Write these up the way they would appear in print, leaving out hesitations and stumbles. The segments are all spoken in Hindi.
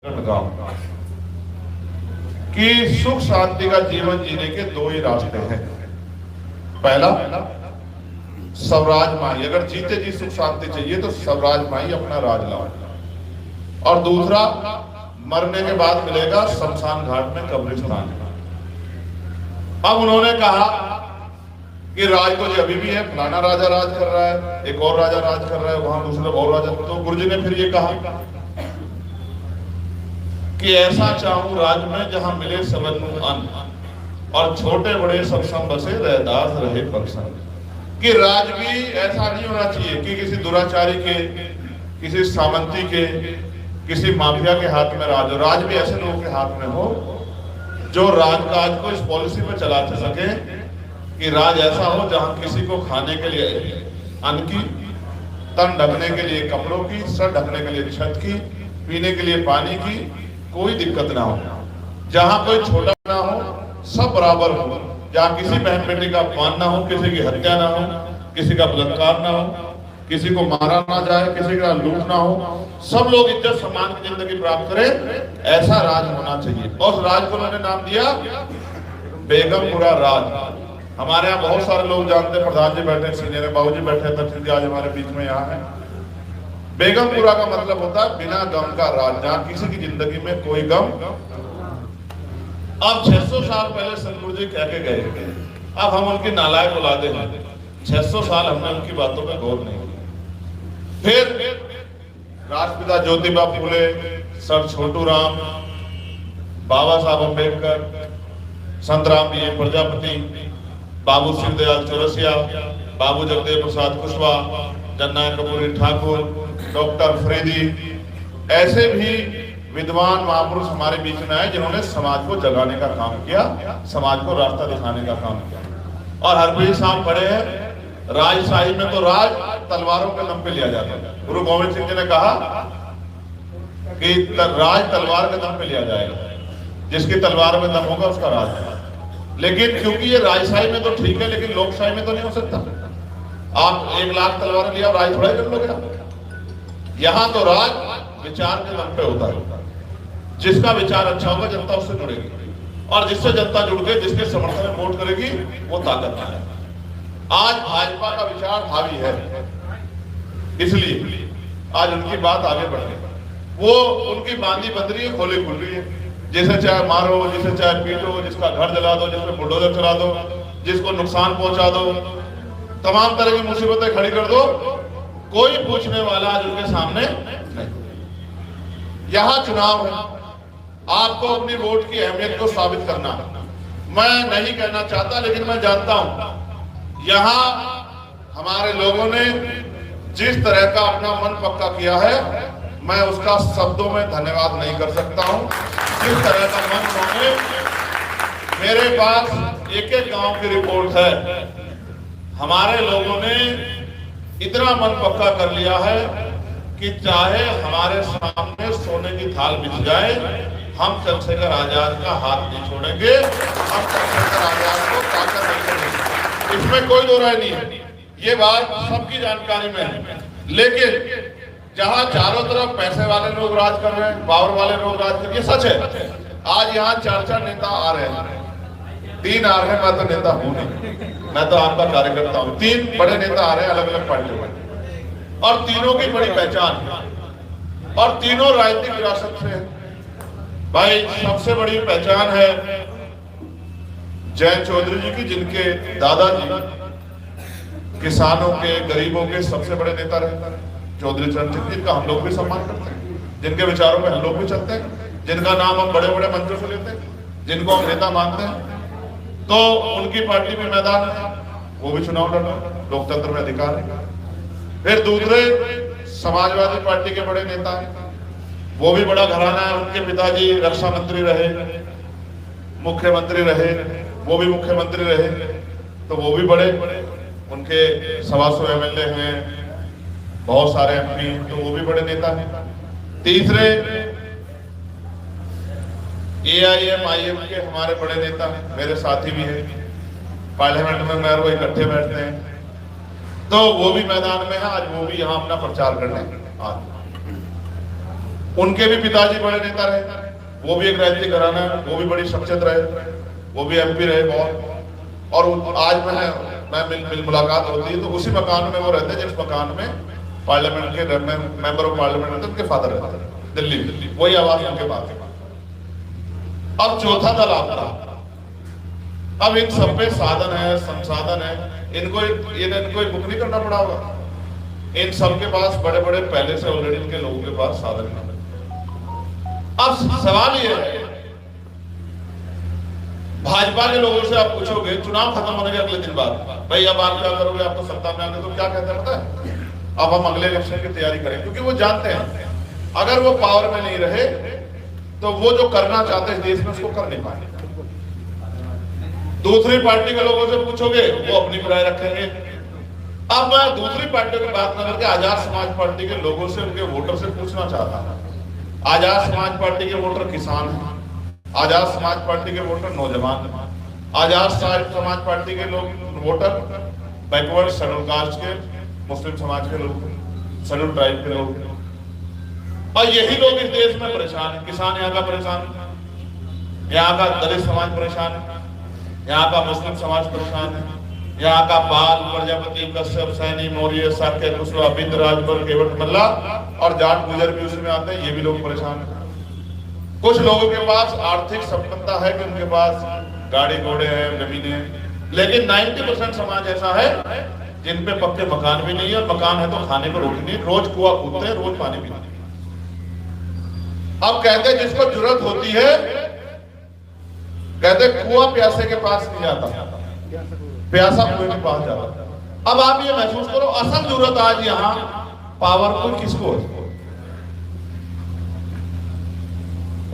लगाऊंगा कि सुख शांति का जीवन जीने के दो ही रास्ते हैं। पहला, स्वराज माई, अगर जीते जी सुख शांति चाहिए तो स्वराज माई अपना राज लाओ। और दूसरा, मरने के बाद मिलेगा शमशान घाट में कब्रिस्तान। अब उन्होंने कहा कि राज तो अभी भी है, फलाना राजा राज कर रहा है, एक और राजा राज कर रहा है, वहां दूसरा और राजा। तो गुरुजी ने फिर ये कहा कि ऐसा चाहूं राज में जहां मिले सबनु अन्न, और छोटे बड़े सब सम बसे रहदास रहे प्रसन्न। कि राज भी ऐसा नहीं होना चाहिए कि किसी दुराचारी के, किसी सामंती के, किसी माफिया के हाथ में राज हो। राज भी ऐसे लोगों के हाथ में हो जो राजकाज को इस पॉलिसी पे चलाते सके कि राज ऐसा हो जहां किसी को खाने के लिए अन्न की, तन ढकने के लिए कपड़ों की, सर ढकने के लिए छत की, पीने के लिए पानी की कोई दिक्कत ना हो, जहां कोई छोटा ना हो, सब बराबर हो, जहां किसी बहन बेटी का अपमान ना हो, किसी की हत्या ना हो, किसी का बलात्कार ना हो, किसी को मारा ना जाए, किसी का लूट ना हो, सब लोग इज्जत सम्मान की जिंदगी प्राप्त करें, ऐसा राज होना चाहिए। और उस राज को उन्होंने नाम दिया बेगमपुरा राज। हमारे यहाँ बहुत सारे लोग जानते हैं, प्रधान जी बैठे, सीनियर बाबूजी बैठे, तथ्य जी आज हमारे बीच में यहाँ है। बेगमपुरा का मतलब होता है बिना गम का राज, जहां किसी की जिंदगी में कोई गम। अब 600 साल पहले सतगुरु जी कह के गए, अब हम उनकी नालायक औलादे हैं, 600 साल हमने उनकी बातों पे गौर नहीं किया। फिर राष्ट्रपिता ज्योतिबा फूले, सर छोटू राम, बाबा साहब अम्बेडकर, संत राम जी प्रजापति, बाबू शिवदयाल चौरसिया, बाबू जगदेव प्रसाद कुशवाहा, जननायक कपूरी ठाकुर, डॉक्टर फरीदी, ऐसे भी विद्वान महापुरुष हमारे बीच में आए जिन्होंने समाज को जगाने का काम किया, समाज को रास्ता दिखाने का काम किया। और हरप्रीत साहब पढ़े हैं, राजशाही में तो राज तलवारों के दम पे लिया जाता है। गुरु गोविंद सिंह जी ने कहा कि राज तलवार के दम पे लिया जाएगा, जिसकी तलवार में दम होगा उसका राज है। लेकिन क्योंकि ये राजशाही में तो ठीक है, लेकिन लोकशाही में तो नहीं हो सकता। आप 1 लाख तलवार लिया, राज थोड़ा ही कर लोगे आप। यहाँ तो राज विचार के दम पे होता है, जिसका विचार अच्छा होगा जनता उससे जुड़ेगी, और जिससे जनता जुड़ गई, जिसके समर्थन में वोट करेगी, वो ताकत है। आज भाजपा का विचार हावी है, इसलिए आज उनकी बात आगे बढ़ रही, वो उनकी बांधी बंध रही है, खोली खुल रही है। जिसे चाहे मारो, जिसे चाहे पीटो, जिसका घर जला दो, जिसमें बुलडोजर चला दो, जिसको नुकसान पहुंचा दो, तमाम तरह की मुसीबतें खड़ी कर दो, कोई पूछने वाला आज उनके सामने नहीं। यहां चुनाव है, आपको अपनी वोट की अहमियत को साबित करना है। मैं नहीं कहना चाहता, लेकिन मैं जानता हूं यहां हमारे लोगों ने जिस तरह का अपना मन पक्का किया है, मैं उसका शब्दों में धन्यवाद नहीं कर सकता हूं। जिस तरह का मन उन्होंने, मेरे पास एक एक गांव की रिपोर्ट है, हमारे लोगों ने इतना मन पक्का कर लिया है कि चाहे हमारे सामने सोने की थाल बिछ जाए, हम चंद्रशेखर आजाद का हाथ नहीं छोड़ेंगे, हम चंद्रशेखर आजाद को ताकत नहीं देंगे। इसमें कोई दो राय नहीं है, ये बात सबकी जानकारी में है। लेकिन जहां चारों तरफ पैसे वाले लोग राज कर रहे हैं, पावर वाले लोग राज कर रहे हैं, ये सच है। आज यहाँ 4 नेता आ रहे हैं, 3 आ रहे हैं, मैं तो नेता हूं नहीं, मैं तो आपका कार्यकर्ता हूं। 3 बड़े नेता आ रहे हैं अलग अलग पार्टियों में, और तीनों की बड़ी पहचान है, और तीनों राजनीतिक विरासत से है। भाई सबसे बड़ी पहचान है जयंत चौधरी जी की, जिनके दादाजी किसानों के, गरीबों के सबसे बड़े नेता रहे, चौधरी चरण सिंह, जिनका हम लोग भी सम्मान करते हैं, जिनके विचारों में हम लोग भी चलते हैं, जिनका नाम हम बड़े बड़े मंचों से लेते हैं, जिनको हम नेता मानते हैं। तो उनकी पार्टी में मैदान है, वो भी चुनाव लड़ रहे हैं, लोकतंत्र में अधिकार है। फिर दूसरे समाजवादी पार्टी के बड़े नेता हैं, वो भी बड़ा घराना है, उनके पिताजी रक्षा मंत्री रहे, मुख्यमंत्री रहे, वो भी मुख्यमंत्री रहे, तो वो भी बड़े, उनके 125 MLA हैं, बहुत सारे MP, तो वो भी बड़े नेता हैं। तीसरे AIM के हमारे बड़े नेता हैं, मेरे साथी भी हैं, पार्लियामेंट में मैं वो इकट्ठे बैठते हैं, तो वो भी मैदान में है। आज वो भी यहाँ अपना प्रचार करने आज उनके भी पिताजी बड़े नेता रहे, वो भी एक राजनीतिक घराना है, वो भी बड़ी शख्सियत रहे, वो भी MP रहे बहुत। और आज मैं मुलाकात होती है तो उसी मकान में वो रहते हैं जिस मकान में पार्लियामेंट के मेंबर ऑफ पार्लियामेंट रहते, उनके फादर रहते हैं दिल्ली, वही आवाज उनके पास है। अब चौथा दल आपका, अब इन सब पे साधन है, संसाधन है, इनको बुक नहीं करना पड़ा होगा। इन सब के पास बड़े बड़े पहले से ऑलरेडी इनके लोगों के पास साधन है। अब सवाल ये है, भाजपा के लोगों से आप पूछोगे चुनाव खत्म होने के अगले दिन बाद, भाई अब आप क्या करोगे, आपको सत्ता में आने, तो क्या कहते हैं पता है, अब हम अगले इलेक्शन की तैयारी करें। क्योंकि वो जानते हैं अगर वो पावर में नहीं रहे तो वो जो करना चाहते हैं देश में उसको कर नहीं पाएंगे। दूसरी पार्टी के लोगों से पूछोगे वो अपनी राय रखेंगे। अब मैं दूसरी पार्टियों की बात न करके आजाद समाज पार्टी के लोगों से, उनके वोटर से पूछना चाहता हूं। आजाद समाज पार्टी के वोटर किसान हैं, आजाद समाज पार्टी के वोटर नौजवान, आजाद समाज पार्टी के लोग वोटर बैकवर्ड शेड्यूल कास्ट के, मुस्लिम समाज के लोग, शेड्यूल ट्राइब के लोग, और यही लोग इस देश में परेशान है। किसान यहाँ का परेशान है, यहाँ का दलित समाज परेशान है, यहाँ का मुस्लिम समाज परेशान है, यहाँ का पाल, प्रजापति, कश्यप, सैनी, मौर्य, साक्य, कुशवाहा, बिंद, राजभर, केवट, मल्ला और जाट गुजर भी उसमें आते हैं, ये भी लोग परेशान है। कुछ लोगों के पास आर्थिक संपन्नता है कि उनके पास गाड़ी घोड़े हैं, जमीनें हैं, लेकिन 90% समाज ऐसा है जिन पे पक्के मकान भी नहीं है, और मकान है तो खाने को रोटी नहीं, रोज कुआं कूदते हैं, रोज पानी पीते हैं। अब कहते हैं जिसको जरूरत होती है, कहते कुआं प्यासे के पास नहीं जाता, प्यासा कुएं के पास जाता। अब आप ये महसूस करो, असल जरूरत आज यहां पावरफुल किसको है?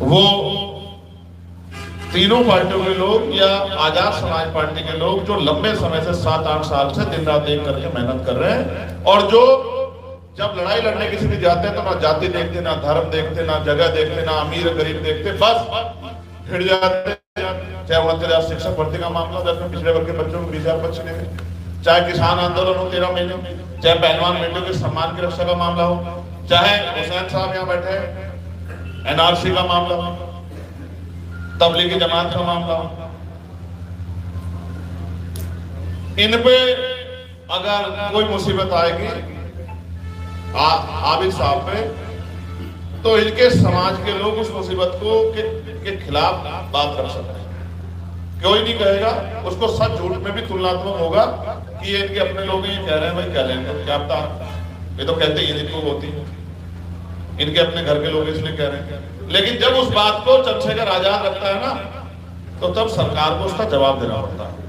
वो तीनों पार्टियों के लोग या आजाद समाज पार्टी के लोग जो लंबे समय से 7-8 साल से दिन रात एक करके मेहनत कर रहे हैं, और जो जब लड़ाई लड़ने किसी भी जाते हैं तो ना जाति देखते, ना धर्म देखते, ना जगह देखते, ना अमीर गरीब देखते, बस भिड़ जाते। चाहे 29,000 शिक्षक भर्ती का मामला हो, जिसमें पिछड़े वर्ग के बच्चों को 20,000 पद छीने गए, चाहे किसान आंदोलन हो 13 महीने, चाहे पहलवान बेटियों के सम्मान की रक्षा का मामला हो, चाहे हुसैन साहब यहाँ बैठे NRC का मामला हो, तबलीगी जमात का मामला हो, इन पे अगर कोई मुसीबत आएगी आबिद साहब पे, तो इनके समाज के लोग उस मुसीबत को के खिलाफ बात रख सकते हैं। कोई नहीं कहेगा, उसको सच झूठ में भी तुलनात्मक होगा कि ये इनके अपने लोग ये कह रहे हैं, भाई कह रहे हैं, क्या पता, ये तो कहते ही इनको होती है, इनके अपने घर के लोग इसलिए कह रहे हैं। लेकिन जब उस बात को चंद्रशेखर आजाद रखता है ना, तो तब सरकार को उसका जवाब देना पड़ता है।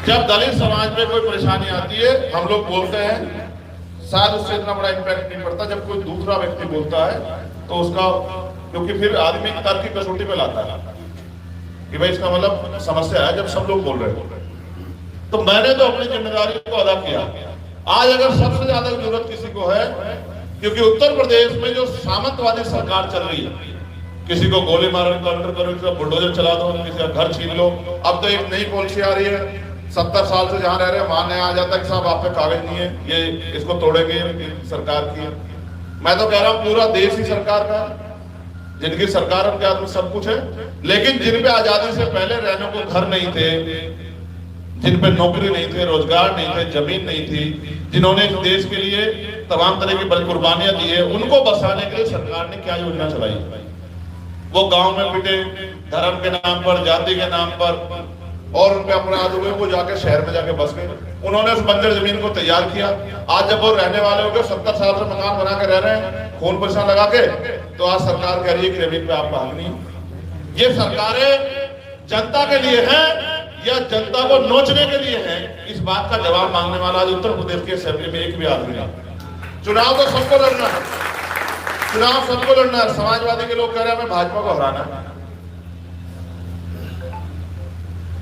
जब दलित समाज में कोई परेशानी आती है, हम लोग बोलते हैं, शायद उससे इतना बड़ा इम्पैक्ट नहीं पड़ता। जब कोई दूसरा व्यक्ति बोलता है तो उसका, क्योंकि फिर आदमी तर्क की कसौटी पे लाता है कि भाई इसका मतलब समस्या है। जब सब लोग बोल रहे हैं तो मैंने तो अपनी जिम्मेदारी को अदा किया। आज अगर सबसे ज्यादा जरूरत किसी को है, क्योंकि उत्तर प्रदेश में जो सामंतवादी सरकार चल रही है, किसी को गोली मारो, काउंटर करो, किसी को बुलडोजर चला दो, किसी का घर छीन लो। अब तो एक नई पॉलिसी आ रही है, 70 साल से जहां रह रहे हैं वहां नया आ जाता है कि साहब आप पे कागज नहीं है, ये इसको तोड़ेंगे, सरकार की। मैं तो कह रहा हूं पूरा देश ही सरकार का है, जिनकी सरकार उनके हाथ में सब कुछ है, लेकिन जिन पे आजादी से पहले रहने को घर नहीं थे, जिन पे नौकरी नहीं थे, रोजगार नहीं थे, जमीन नहीं थी, जिन्होंने देश के लिए तमाम तरह की बड़ी कुर्बानियां दी है, उनको बसाने के लिए सरकार ने क्या योजना चलाई। वो गांव में पिटे, धर्म के नाम पर, जाति के नाम पर, और उन पे अपराध हुए, वो जाके शहर में जाके बस गए। उन्होंने उस बंजर जमीन को तैयार किया। आज जब वो रहने वाले हो गए, 70 साल से मकान बना के रह रहे हैं, खून पैसा लगा के, तो आज सरकार कह रही है कि जमीन पे आप भागनी। ये सरकारें जनता के लिए हैं या जनता को नोचने के लिए है, इस बात का जवाब मांगने वाला आज उत्तर प्रदेश की असेंबली में एक भी आदमी नहीं। चुनाव तो सबको लड़ना है, चुनाव सबको लड़ना है। समाजवादी के लोग कह रहे हैं हमें भाजपा को हराना है,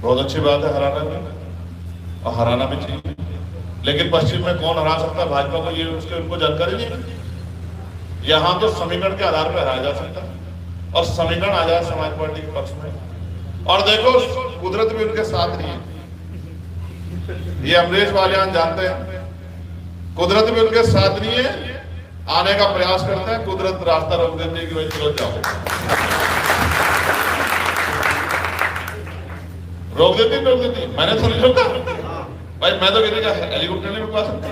बहुत अच्छी बात है, हराना भी और हराना भी चाहिए, लेकिन पश्चिम में कौन हरा सकता है भाजपा को, ये उसके उनको जानकारी नहीं। यहां तो समीकरण के आधार पर हराया जा सकता है, और समीकरण आजाद समाज पार्टी के पक्ष में। और देखो कुदरत भी उनके साथ नहीं है, ये अमरीश बालियान जानते हैं, कुदरत भी उनके साथ नहीं है, आने का प्रयास करते हैं, कुदरत रास्ता रोक देती है कि भाई चलो जाओ, रोक देती। मैंने तो नहीं रोका भाई, मैं तो किसी का हेलीकॉप्टर नहीं रुकवा सकता।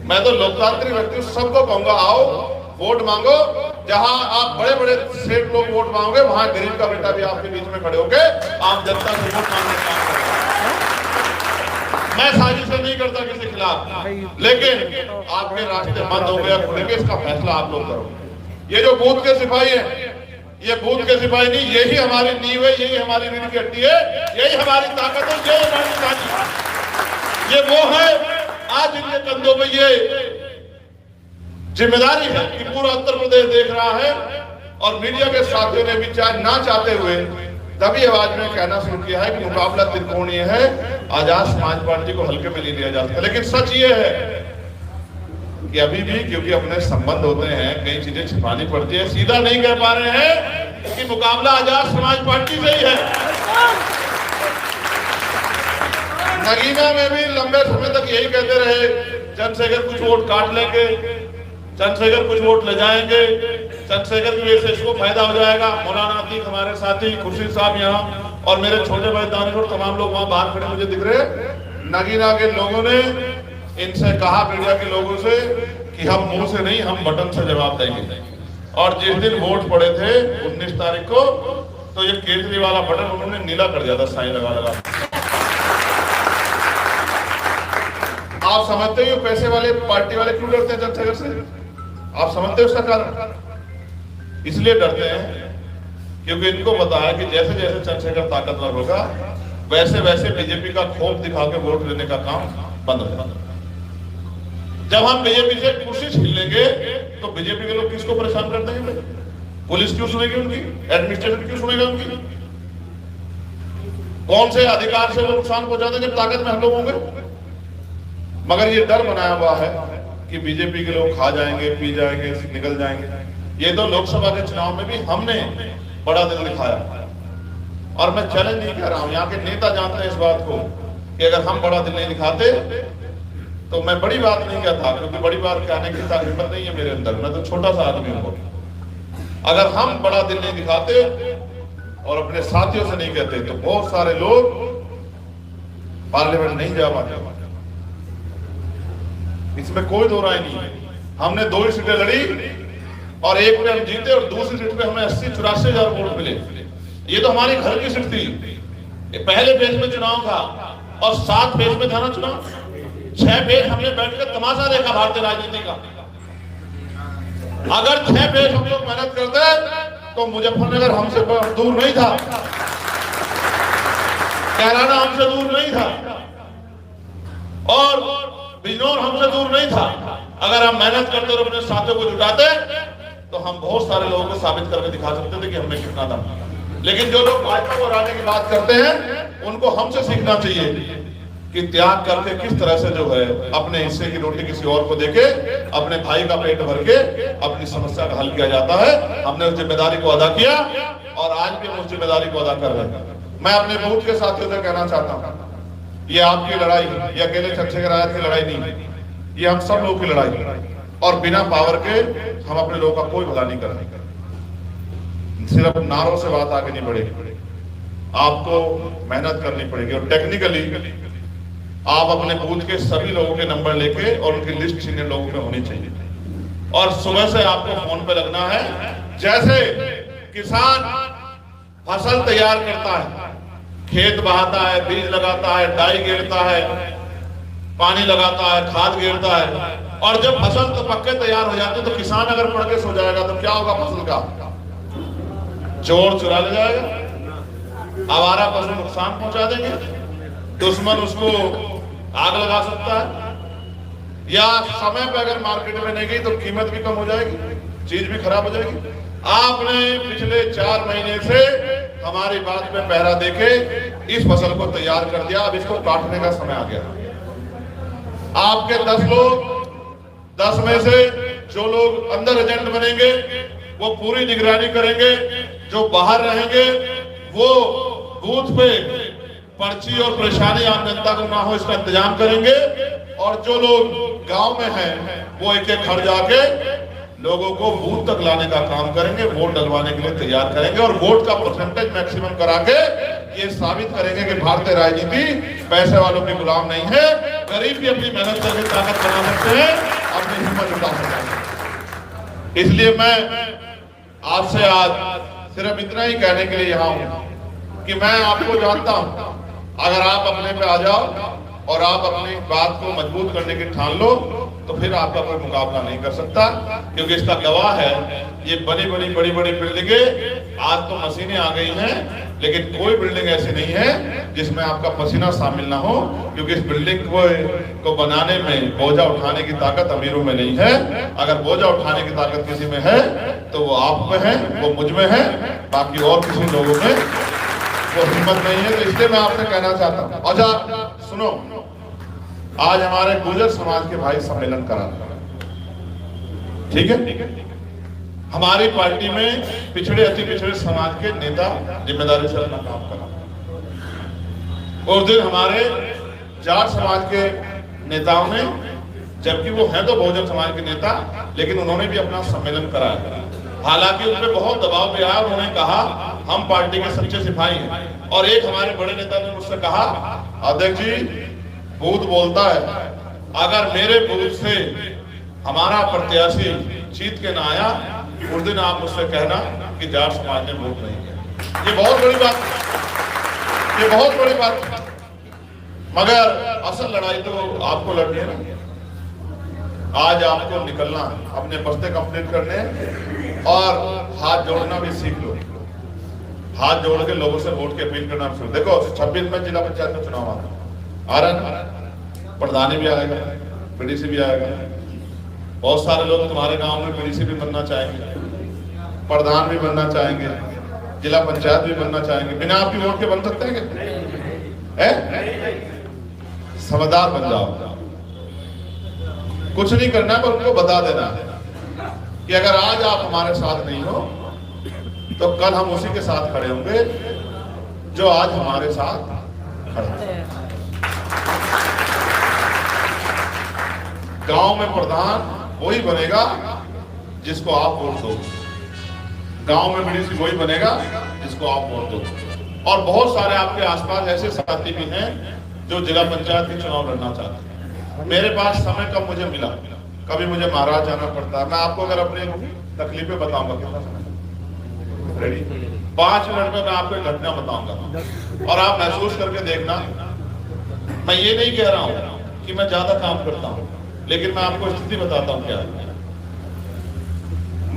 मैं तो लोकतांत्रिक व्यक्ति हूं, सबको कहूंगा आओ वोट मांगो, जहां आप बड़े बड़े सेठ लोग वोट मांगोगे वहां गरीब का बेटा भी आपके बीच में खड़े होके आम जनता से वोट मांगने का काम करेगा। मैं साजिश नहीं करता किसी के खिलाफ, लेकिन आपके रास्ते बंद हो गया खुलेंगे, इसका फैसला आप लोग करो। ये जो बूथ के सिपाही है, ये बूथ के सिपाही नहीं, यही हमारी नींव है, यही हमारी रीढ़ की हड्डी है, यही हमारी ताकत है, यही हमारी ताकत। ये वो है आज इनके कंधों में ये जिम्मेदारी है कि पूरा उत्तर प्रदेश देख रहा है, और मीडिया के साथियों ने भी चाहे ना चाहते हुए तभी आवाज में कहना शुरू किया है कि मुकाबला त्रिकोणीय है, आजाद समाज पार्टी को हल्के में नहीं लिया जा सकता। लेकिन सच ये है कि अभी भी क्योंकि अपने संबंध होते हैं, कई चीजें छिपानी पड़ती है, सीधा नहीं कह पा रहे हैं कि मुकाबला आजाद समाज पार्टी से ही है। नगीना में भी लंबे समय तक यही कहते रहे, चंद्रशेखर कुछ वोट काट लेंगे, चंद्रशेखर कुछ वोट ले जाएंगे, चंद्रशेखर की वजह से इसको फायदा हो जाएगा। मौलाना अतीक हमारे साथी, खुर्शीद साहब यहाँ, और मेरे छोटे भाई दानिश और तमाम लोग वहां बाहर खड़े मुझे दिख रहे। नगीना के लोगों ने इनसे कहा, मीडिया के लोगों से, कि हम मुंह से नहीं, हम बटन से जवाब देंगे। और जिस दिन वोट पड़े थे 19 तारीख को, तो ये केजरीवाल वाला बटन उन्होंने नीला कर दिया था, साइन लगा। आप समझते हो पैसे वाले पार्टी वाले क्यों डरते हैं चंद्रशेखर से? आप समझते हो उसका कारण? इसलिए डरते हैं क्योंकि इनको पता है कि जैसे जैसे चंद्रशेखर ताकतवर होगा, वैसे वैसे बीजेपी का खौफ दिखा के वोट लेने का काम बंद हो जाएगा। जब हम बीजेपी से कुर्सी छीन लेंगे तो बीजेपी के लोग किसको परेशान कर देंगे? पुलिस क्यों सुनेगी उनकी? एडमिनिस्ट्रेशन क्यों सुनेगा उनकी? कौन से अधिकार से वो नुकसान पहुंचा देंगे? ताकत में हम लोग होंगे। मगर ये डर बनाया हुआ है कि बीजेपी के लोग खा जाएंगे, पी जाएंगे, निकल जाएंगे। ये तो लोकसभा के चुनाव में भी हमने बड़ा दिल दिखाया, और मैं चैलेंज नहीं कह रहा हूं, यहाँ के नेता जानते हैं इस बात को कि अगर हम बड़ा दिल नहीं दिखाते तो मैं बड़ी बात नहीं कहता, क्योंकि बड़ी बात कहने की हिम्मत नहीं है मेरे अंदर, मैं तो छोटा सा आदमी हूं। अगर हम बड़ा दिल नहीं दिखाते और अपने साथियों से नहीं कहते तो बहुत सारे लोग पार्लियामेंट नहीं जा पाते। इसमें कोई दो राय नहीं है। हमने 2 ही सीटें लड़ी और एक में हम जीते, और दूसरी सीट पे हमें 80-84 वोट मिले। ये तो हमारी घर की सीट थी। ये पहले फेज में चुनाव था और 7 फेज में था ना चुनाव। 6 फेज हमने बैठकर तमाशा देखा भारतीय राजनीति का। अगर 6 फेज हम लोग मेहनत करते तो मुजफ्फरनगर हमसे दूर नहीं था, कैराना हमसे दूर नहीं था, और बिजनौर हमसे दूर नहीं था। अगर हम मेहनत करते और अपने साथियों को जुटाते तो हम बहुत सारे लोगों को साबित करके दिखा सकते थे कि हमें कितना दम। लेकिन जो लोग भाजपा को हराने की बात करते हैं, उनको हमसे सीखना चाहिए कि त्याग करके किस तरह से जो है अपने हिस्से की रोटी किसी और को देके अपने भाई का पेट भर के अपनी समस्या का हल किया जाता है। हमने उस जिम्मेदारी को अदा किया और आज भी हम उस जिम्मेदारी को अदा कर रहे हैं। मैं अपने बूथ के साथियों से कहना चाहता हूँ, ये आपकी लड़ाई, ये अकेले चंद्रशेखर आजाद की लड़ाई नहीं है, ये हम सब लोगों की लड़ाई है। और बिना पावर के हम अपने लोगों का कोई भला नहीं कर रहे। सिर्फ नारों से बात आगे नहीं बढ़ेगी, आपको मेहनत करनी पड़ेगी। और टेक्निकली आप अपने बूथ के सभी लोगों के नंबर लेके और उनकी लिस्ट सीनियर लोगों पे होनी चाहिए। और सुबह से आपको फोन पे लगना है। जैसे किसान फसल तैयार करता है, खेत बहाता है, बीज लगाता है, डाई गिरता है, पानी लगाता है, खाद गिरता है, और जब फसल तो पक्के तैयार हो जाते तो किसान अगर पड़ के सो जाएगा तो क्या होगा? फसल का चोर चुरा ले जाएगा, आवारा पशु नुकसान पहुंचा देंगे, दुश्मन उसको आग लगा सकता है, या समय पे अगर मार्केट में नहीं गई तो कीमत भी कम हो जाएगी, चीज भी खराब हो जाएगी। आपने पिछले 4 महीने से हमारी बात में पहरा देके इस फसल को तैयार कर दिया, अब इसको काटने का समय आ गया। आपके 10 लोग, 10 में से जो लोग अंदर एजेंट बनेंगे वो पूरी निगरानी करेंगे, जो बाहर रहेंगे वो बूथ पे पर्ची और परेशानी आम जनता को ना हो इसका इंतजाम करेंगे। और जो लोग गांव में हैं वो एक एक घर जाके लोगों को बूथ तक लाने का काम करेंगे, वोट डलवाने के लिए तैयार करेंगे और वोट का परसेंटेज मैक्सिमम करा के ये साबित करेंगे कि भारतीय राजनीति पैसे वालों के गुलाम नहीं है। गरीब भी अपनी मेहनत करके ताकत बना सकते हैं, अपनी हिम्मत जुटा सकते हैं। इसलिए मैं आपसे आज सिर्फ इतना ही कहने के लिए यहाँ हूं कि मैं आपको जानता हूं, अगर आप अपने पे आ जाओ और आप अपनी बात को मजबूत करने की ठान लो तो फिर आपका कोई मुकाबला नहीं कर सकता। क्योंकि इसका गवाह है ये बड़ी बड़ी बिल्डिंगें। आज तो मशीनें आ गई हैं, लेकिन कोई बिल्डिंग ऐसी नहीं है जिसमें आपका पसीना शामिल ना हो। क्योंकि इस बिल्डिंग को बनाने में बोझा उठाने की ताकत अमीरों में नहीं है। अगर बोझा उठाने की ताकत किसी में है तो वो आप में है, वो मुझ में है, बाकी और किसी लोगों में वो हिम्मत नहीं है। तो इसलिए मैं आपसे कहना चाहता हूँ। अच्छा सुनो, आज हमारे गुर्जर समाज के भाई सम्मेलन करा, ठीक है। हमारी पार्टी में पिछड़े अति पिछड़े समाज के नेता जिम्मेदारी से अपना काम करा। उस दिन हमारे जाट समाज के नेताओं ने, जबकि वो हैं तो बहुजन समाज के नेता, लेकिन उन्होंने भी अपना सम्मेलन कराया। हालांकि उन पर बहुत दबाव भी आया। उन्होंने कहा हम पार्टी के सच्चे सिपाही हैं। और एक हमारे बड़े नेता ने मुझसे कहा, अध्यक्ष जी बूथ बोलता है, अगर मेरे बूथ से हमारा प्रत्याशी जीत के ना आया उस दिन आप मुझसे कहना कि जाट समाज ने वोट नहीं किया। ये बहुत बड़ी बात, ये बहुत बड़ी बात। मगर असल लड़ाई तो आपको लड़नी है ना। आज आपको निकलना है, अपने बस्ते कंप्लीट करने और हाथ जोड़ना भी सीख लो। हाथ जोड़ के लोगों से वोट की अपील करना शुरू। देखो 26 में जिला पंचायत का चुनाव आ रहा है, प्रधानी भी आएगा, पीडीसी भी आएगा। बहुत सारे लोग तुम्हारे गांव में पीडीसी भी बनना चाहेंगे, प्रधान भी बनना चाहेंगे, जिला पंचायत भी बनना चाहेंगे। बिना आपकी वोट के बन सकते हैं? समझदार बन जाओ। कुछ नहीं करना है, पर उनको बता देना है कि अगर आज आप हमारे साथ नहीं हो तो कल हम उसी के साथ खड़े होंगे जो आज हमारे साथ खड़े हैं। गांव में प्रधान वही बनेगा जिसको आप वोट दो। गांव में पीडीसी वही बनेगा जिसको आप वोट दो। और बहुत सारे आपके आसपास ऐसे साथी भी हैं जो जिला पंचायत के चुनाव लड़ना चाहते हैं। मेरे पास समय कब मुझे मिला, कभी मुझे महाराज जाना पड़ता है। मैं आपको अगर अपनी तकलीफें बताऊंगा, कितना समय रेडी, 5 मिनट में मैं आपको एक घटना बताऊंगा और आप महसूस करके देखना। मैं ये नहीं कह रहा हूं कि मैं ज्यादा काम करता हूं, लेकिन मैं आपको स्थिति बताता हूं क्या है।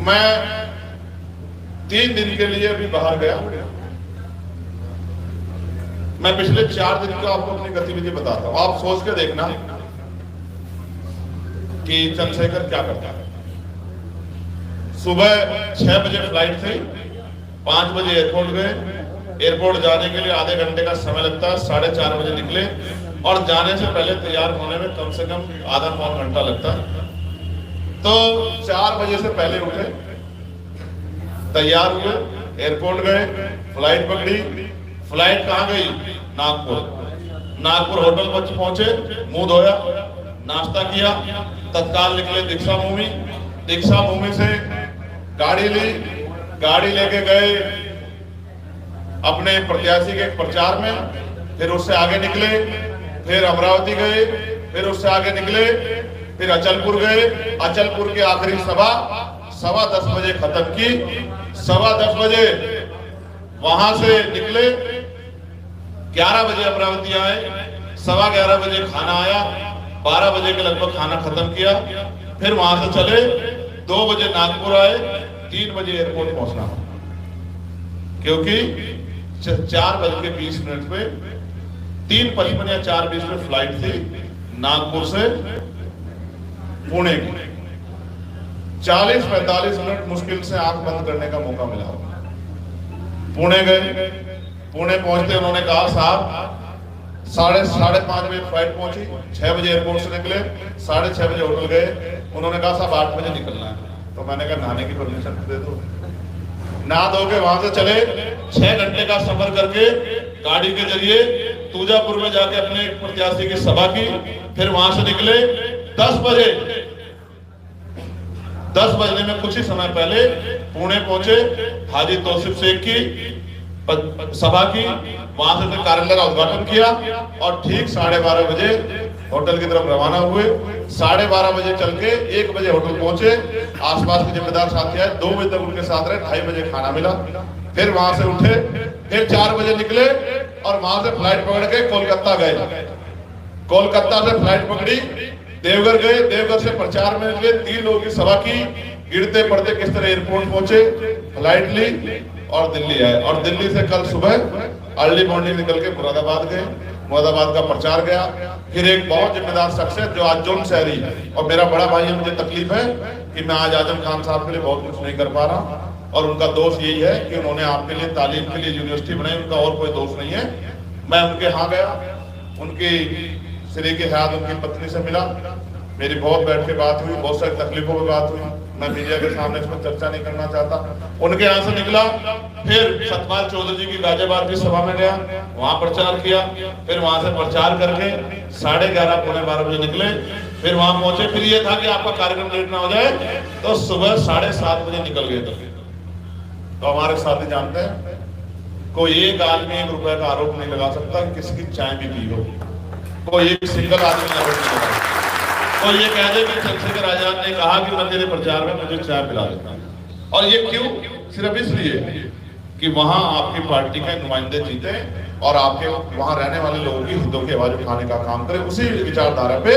मैं 3 दिन के लिए अभी बाहर गया। मैं पिछले 4 दिन को आपको अपनी गतिविधि बताता हूं। आप सोच के देखना कि चंद्रशेखर क्या करता है। सुबह 6 बजे फ्लाइट थी, 5 बजे एयरपोर्ट गए। एयरपोर्ट जाने के लिए आधे घंटे का समय लगता है। 4:30 बजे निकले और जाने से पहले तैयार होने में कम से कम आधा पौन घंटा लगता है। तो 4 बजे से पहले उठे, तैयार हुए, एयरपोर्ट गए, फ्लाइट पकड़ी। फ्लाइट कहाँ गई? नागपुर। नागपुर होटल पर पहुंचे, मुंह धोया, नाश्ता किया, तत्काल निकले दीक्षा भूमि। दीक्षा भूमि से गाड़ी ली, गाड़ी लेके गए अपने प्रत्याशी के प्रचार में। फिर उससे आगे निकले, फिर अमरावती गए, फिर उससे आगे निकले, फिर अचलपुर गए। अचलपुर की आखिरी सभा 10:15 बजे खत्म की। 10:15 बजे वहां से निकले, 11 बजे अमरावती आए, 11:15 बजे खाना आया, 12 बजे के लगभग खाना खत्म किया। फिर वहां से चले, 2 बजे नागपुर आए, 3 बजे एयरपोर्ट पहुंचना, क्योंकि 4:20 पे 3:55 या 4:20 पे फ्लाइट थी नागपुर से पुणे की। 40-45 मिनट मुश्किल से आंख बंद करने का मौका मिला। पुणे गए, पुणे पहुंचते उन्होंने कहा साहब 5:30 बजे फ्लाइट पहुंची, 6 बजे एयरपोर्ट से निकले, 6:30 बजे होटल गए। उन्होंने कहा साहब 8 बजे निकलना है। तो मैंने कहा नहाने की परमिशन दे दो। नहा धो के वहां से चले, 6 घंटे का सफर करके गाड़ी के जरिए तूजापुर में जाके अपने प्रत्याशी की सभा की, फिर वहां से निकले 10 बजे, 10 बजने में कुछ ही समय पहले पुणे पहुंचे, हाजी तौसीफ शेख की सभा की, वहां से कार्यालय का उद्घाटन किया और ठीक 12:30 बजे होटल की तरफ रवाना हुए। 12:30 बजे चल के 1 बजे होटल पहुंचे। आसपास के जिम्मेदार साथी आए, 2 बजे तक उनके साथ रहे, 2:30 बजे खाना मिला। फिर वहां से उठे, फिर 4 बजे निकले और वहां से फ्लाइट पकड़ के कोलकाता गए। कोलकाता से फ्लाइट पकड़ी, देवघर गए, देवघर से प्रचार में गए, 3 लोगों की सभा की, गिरते पड़ते किस तरह एयरपोर्ट पहुंचे, फ्लाइट ली और दिल्ली आए। और दिल्ली से कल सुबह अर्ली मॉर्निंग निकल के मुरादाबाद गए, मुरादाबाद का प्रचार गया। फिर एक बहुत जिम्मेदार शख्सियत जो आज जोन शहरी है और मेरा बड़ा भाई है, मुझे तकलीफ है कि मैं आज आजम खान साहब के लिए बहुत कुछ नहीं कर पा रहा, और उनका दोष यही है कि उन्होंने आपके लिए तालीम के लिए यूनिवर्सिटी बनाई, उनका और कोई दोष नहीं है। मैं उनके यहाँ गया, उनकी श्री के हयात उनकी पत्नी से मिला, मेरी बहुत बैठ के बात हुई, बहुत सारी तकलीफों पर बात हुई, मैं मीडिया के सामने इस पर चर्चा नहीं करना चाहता। उनके यहाँ से निकला, फिर सतपाल चौधरी जी की गाजियाबाद की सभा में गया, वहां प्रचार किया। फिर वहां से प्रचार करके 11:30 पौने 12 बजे निकले, फिर वहां पहुंचे। फिर ये था कि आपका कार्यक्रम लेट ना हो जाए, तो सुबह 7:30 बजे निकल गए। तो हमारे साथी जानते हैं, कोई एक आदमी 1 रुपए का आरोप नहीं लगा सकता कि किसी की चाय भी पी हो, कोई एक सिंगल आदमी आरोप नहीं लगा सकता। तो ये कह दे कि चंद्रशेखर आजाद ने कहा कि मैं तेरे प्रचार में मुझे चाय पिला देता हूं, और ये क्यों? सिर्फ इसलिए कि वहां आपकी पार्टी के नुमाइंदे जीते और आपके वहां रहने वाले लोगों की हितों की आवाज उठाने का काम करे। उसी विचारधारा पे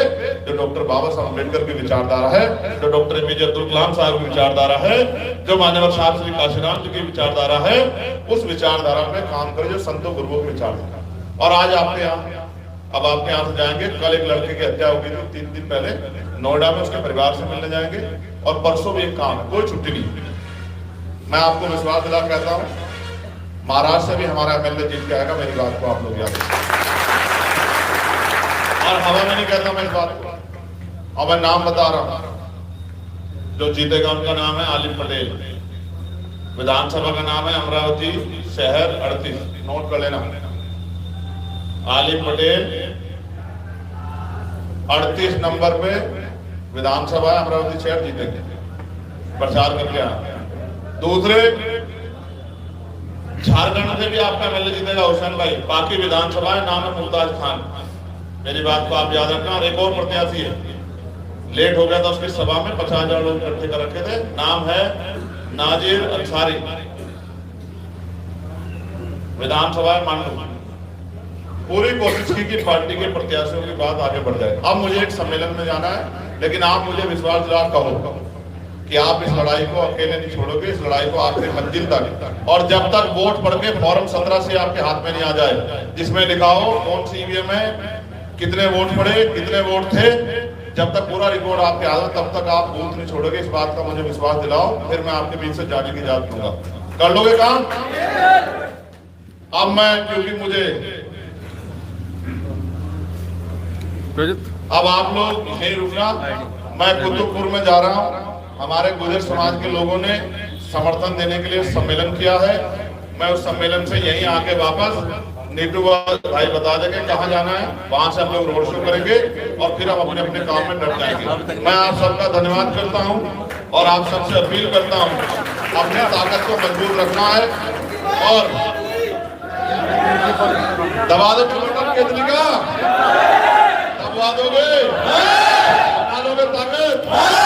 जो डॉक्टर बाबा साहब अम्बेडकर की विचारधारा है, जो डॉक्टर APJ अब्दुल कलाम साहब की विचारधारा है, जो मान्यवर साहब श्री काशीराम जी की विचारधारा है, उस विचारधारा पे काम करे जो संतों गुरुओं की विचारधारा। और आज आपके यहाँ, अब आपके यहाँ से जाएंगे, कल एक लड़के की हत्या हो गई थी 3 दिन पहले नोएडा में, उसके परिवार से मिलने जाएंगे, और परसों भी एक काम है, कोई छुट्टी नहीं। मैं आपको विश्वास दिला कहता हूँ, महाराष्ट्र से भी हमारा MLA जीत के आएगा, मेरी बात को आप लोग याद रखें। और हवा में नहीं कहता मैं इस बात को, और मैं नाम बता रहा हूं, जो जीतेगा उनका नाम है आलिम पटेल। विधानसभा का नाम है अमरावती शहर 38, नोट कर लेना। आलिम पटेल 38 नंबर पे विधानसभा अमरावती शहर जीतेंगे, प्रचार करके आए। दूसरे, झारखंड से भी आपका MLA जीतेगा हुसैन भाई, बाकी विधानसभा नाम है मुमताज खान, मेरी बात को आप याद रखना। और एक और प्रत्याशी है, लेट हो गया था, उसकी सभा में 50,000 लोग इकट्ठे कर रखे थे, नाम है नाजिर अंसारी, विधानसभा मांडू। पूरी कोशिश की कि पार्टी के प्रत्याशियों की बात आगे बढ़ जाए। अब मुझे एक सम्मेलन में जाना है, लेकिन आप मुझे विश्वास दिला कहो कि आप इस लड़ाई को अकेले नहीं छोड़ोगे, इस लड़ाई को आखिरी मंजिल तक, और जब तक वोट पड़ के फॉर्म 17 से आपके हाथ में नहीं आ जाए, जिसमें लिखा हो कौन सी EVM में कितने वोट पड़े, कितने वोट थे, जब तक पूरा रिकॉर्ड आपके हाथ में, तब तक आप बूथ नहीं छोड़ोगे। इस बात का मुझे विश्वास दिलाओ, फिर मैं आपके बीच से जाने की इजाजत दूंगा। कर लोगे काम? अब मैं, क्योंकि मुझे अब आप लोग यहीं रुकना, मैं कुतुबपुर में जा रहा हूँ। हमारे गुर्जर समाज के लोगों ने समर्थन देने के लिए सम्मेलन किया है। मैं उस सम्मेलन से यहीं आके वापस नीटू भाई बता देंगे कहाँ जाना है, वहां से हम लोग रोड शो करेंगे और फिर हम अपने अपने काम में डट जाएंगे। मैं आप सबका धन्यवाद करता हूँ और आप सबसे अपील करता हूँ, अपनी ताकत को मजबूत रखना है और दबा दो केजरी का, दबा दोगे, बना लोगे ताकत।